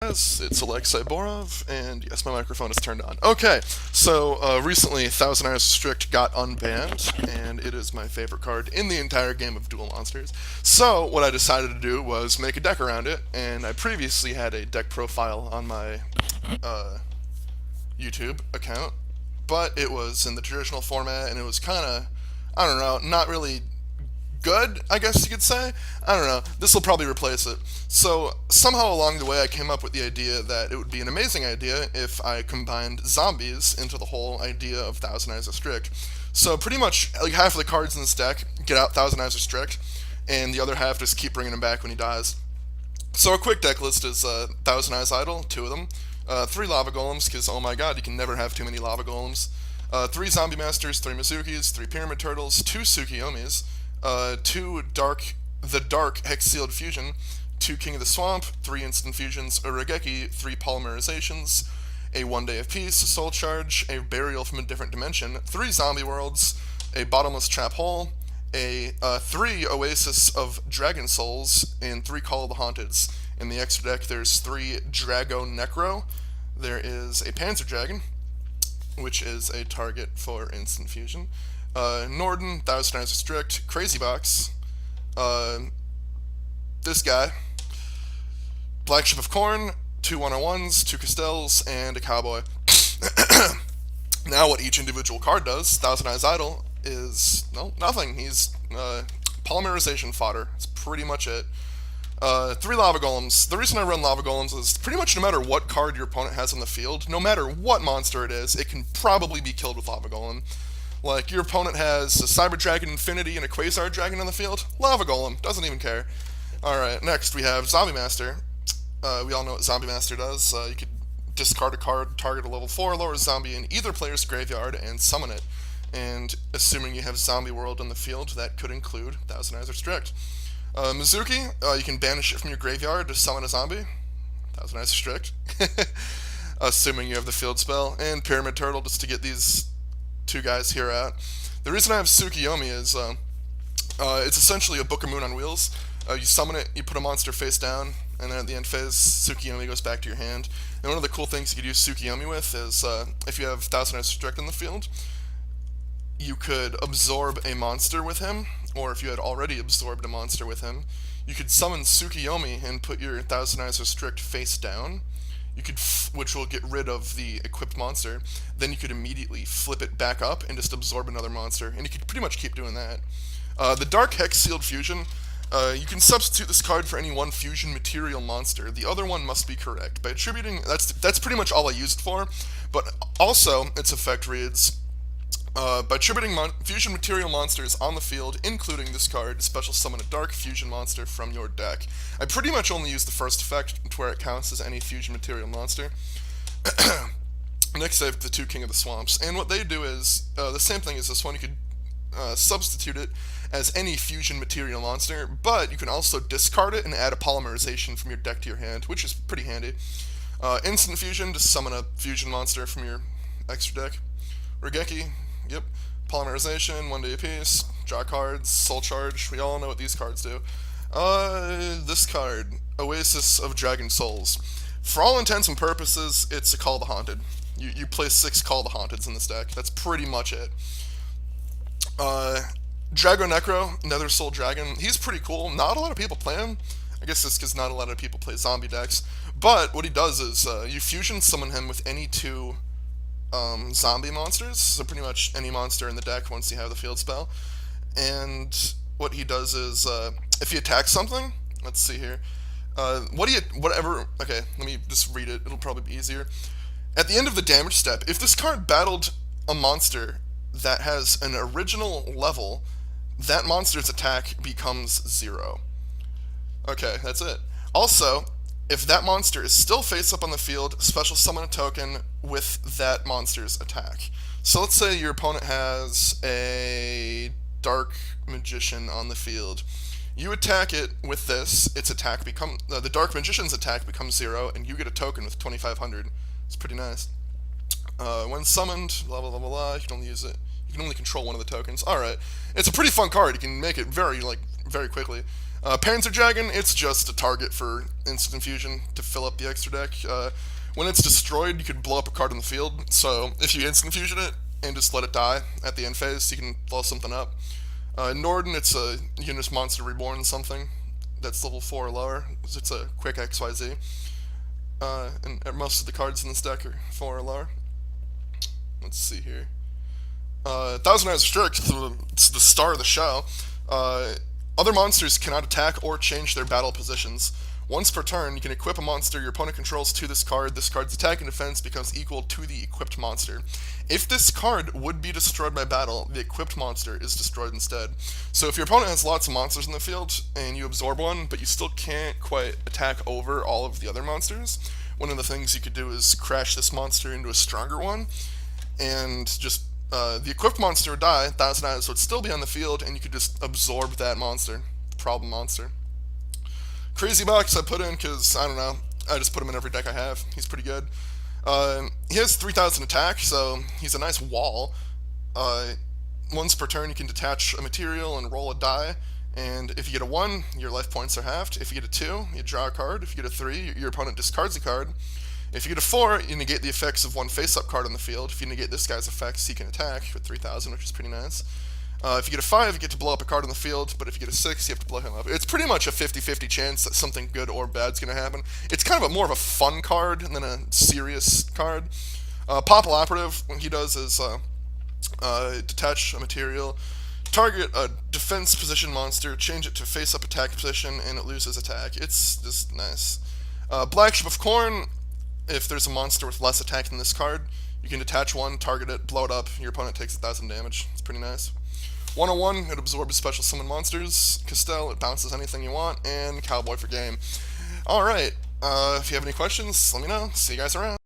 Yes, it's Alexei Borov, and yes, my microphone is turned on. Okay, so recently Thousand Eyes Strict got unbanned, and it is my favorite card in the entire game of Duel Monsters. So what I decided to do was make a deck around it, and I previously had a deck profile on my uh, YouTube account, but it was in the traditional format, and it was kind of, I don't know, not really good, I guess you could say. I don't know. This will probably replace it. So somehow along the way, I came up with the idea that it would be an amazing idea if I combined zombies into the whole idea of Thousand Eyes of Strict. So pretty much like half of the cards in this deck get out Thousand Eyes of Strict, and the other half just keep bringing him back when he dies. So a quick deck list is Thousand Eyes Idol, two of them, three Lava Golems, because oh my god, you can never have too many Lava Golems, three Zombie Masters, three Mizukis, three Pyramid Turtles, two Tsukiyomis, the Dark Hex Sealed Fusion, two King of the Swamp, three Instant Fusions, a Regeki, three Polymerizations, a One Day of Peace, a Soul Charge, a Burial from a Different Dimension, three Zombie Worlds, a Bottomless Trap Hole, a three Oasis of Dragon Souls, and three Call of the Haunteds. In the extra deck, there's three Drago Necro. There is a Panzer Dragon, which is a target for instant fusion. Norden, Thousand Eyes of Strict, Crazy Box, uh, this guy, Black Ship of Corn, two 101s, two Castells, and a Cowboy. Now, what each individual card does, Thousand Eyes Idol, is, no, nothing. He's polymerization fodder. That's pretty much it. Three Lava Golems. The reason I run Lava Golems is pretty much no matter what card your opponent has on the field, no matter what monster it is, it can probably be killed with Lava Golem. Like, your opponent has a Cyber Dragon Infinity and a Quasar Dragon on the field, Lava Golem, doesn't even care. Alright, next we have Zombie Master. We all know what Zombie Master does. You could discard a card, target a level 4 lower zombie in either player's graveyard, and summon it. And assuming you have Zombie World on the field, that could include Thousand Eyes of Strict. Mizuki, you can banish it from your graveyard to summon a zombie. Thousand Eyes of Strict. Assuming you have the field spell. And Pyramid Turtle, just to get these two guys here out. The reason I have Tsukiyomi is it's essentially a Book of Moon on wheels. You summon it, you put a monster face down, and then at the end phase, Tsukiyomi goes back to your hand. And one of the cool things you could use Tsukiyomi with is if you have Thousand Eyes of Strict in the field, you could absorb a monster with him, or if you had already absorbed a monster with him, you could summon Tsukiyomi and put your Thousand Eyes of Strict face down. You could, which will get rid of the equipped monster. Then you could immediately flip it back up and just absorb another monster, and you could pretty much keep doing that. The Dark Hex Sealed Fusion, you can substitute this card for any one fusion material monster. The other one must be correct. By attributing, that's pretty much all I used for, but also its effect reads, by attributing fusion material monsters on the field, including this card, special summon a dark fusion monster from your deck. I pretty much only use the first effect, to where it counts as any fusion material monster. Next I have the two King of the Swamps, and what they do is, the same thing as this one. You could substitute it as any fusion material monster, but you can also discard it and add a polymerization from your deck to your hand, which is pretty handy. Instant Fusion, just summon a fusion monster from your extra deck. Regeki, yep. Polymerization, one day apiece, draw cards, soul charge, we all know what these cards do. This card, Oasis of Dragon Souls. For all intents and purposes, it's a Call of the Haunted. You play 6 Call of the Haunteds in this deck. That's pretty much it. Drago Necro, Nether Soul Dragon, he's pretty cool. Not a lot of people play him. I guess that's because not a lot of people play zombie decks. But what he does is, you fusion summon him with any two zombie monsters, so pretty much any monster in the deck once you have the field spell. And what he does is, if he attacks something, let's see here, okay, let me just read it, it'll probably be easier. At the end of the damage step, if this card battled a monster that has an original level, that monster's attack becomes 0. Okay, that's it. Also, if that monster is still face up on the field, special summon a token with that monster's attack. So let's say your opponent has a Dark Magician on the field. You attack it with this, its attack the Dark Magician's attack becomes 0, and you get a token with 2,500. It's pretty nice. When summoned, blah blah blah blah blah, you can only use it. You can only control one of the tokens. Alright. It's a pretty fun card. You can make it very quickly. Panzerjagen, it's just a target for instant infusion to fill up the extra deck. When it's destroyed, you can blow up a card on the field, so if you instant infusion it and just let it die at the end phase, you can blow something up. Norden, it's a Unis Monster Reborn something that's level 4 or lower. It's a quick XYZ. And most of the cards in this deck are 4 or lower. Let's see here. Thousand Eyes Restrict, it's the star of the show. Other monsters cannot attack or change their battle positions. Once per turn, you can equip a monster your opponent controls to this card. This card's attack and defense becomes equal to the equipped monster. If this card would be destroyed by battle, the equipped monster is destroyed instead. So if your opponent has lots of monsters in the field, and you absorb one, but you still can't quite attack over all of the other monsters, one of the things you could do is crash this monster into a stronger one, and just the equipped monster would die, Thousand Eyes would still be on the field, and you could just absorb that monster, the problem monster. Crazy Box I put in because, I don't know, I just put him in every deck I have. He's pretty good. He has 3,000 attack, so he's a nice wall. Once per turn you can detach a material and roll a die, and if you get a 1, your life points are halved. If you get a 2, you draw a card. If you get a 3, your opponent discards a card. If you get a 4, you negate the effects of one face-up card on the field. If you negate this guy's effects, he can attack with 3,000, which is pretty nice. If you get a 5, you get to blow up a card on the field, but if you get a 6, you have to blow him up. It's pretty much a 50-50 chance that something good or bad's going to happen. It's kind of more of a fun card than a serious card. Popple Operative, what he does is detach a material, target a defense position monster, change it to face-up attack position, and it loses attack. It's just nice. Black Ship of Corn, if there's a monster with less attack than this card, you can detach one, target it, blow it up, your opponent takes 1,000 damage. It's pretty nice. 101, it absorbs special summon monsters. Castell, it bounces anything you want. And Cowboy for game. Alright, if you have any questions, let me know. See you guys around.